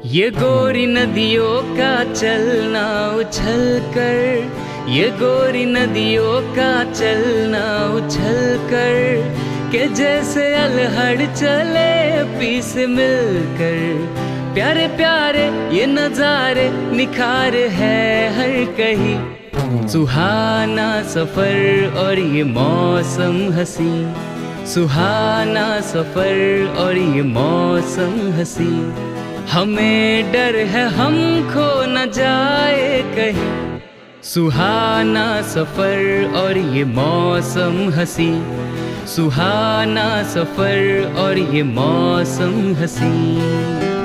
ये गोरी नदियों का चलना उछल कर, ये गोरी नदियों का चलना उछल कर, के जैसे अलहड़ चले पीस मिलकर। प्यारे प्यारे ये नजारे निखार है हर कहीं, सुहाना सफर और ये मौसम हंसी, सुहाना सफर और ये मौसम हंसी। हमें डर है हम खो न जाए कहीं, सुहाना सफर और ये मौसम हंसी, सुहाना सफर और ये मौसम हंसी।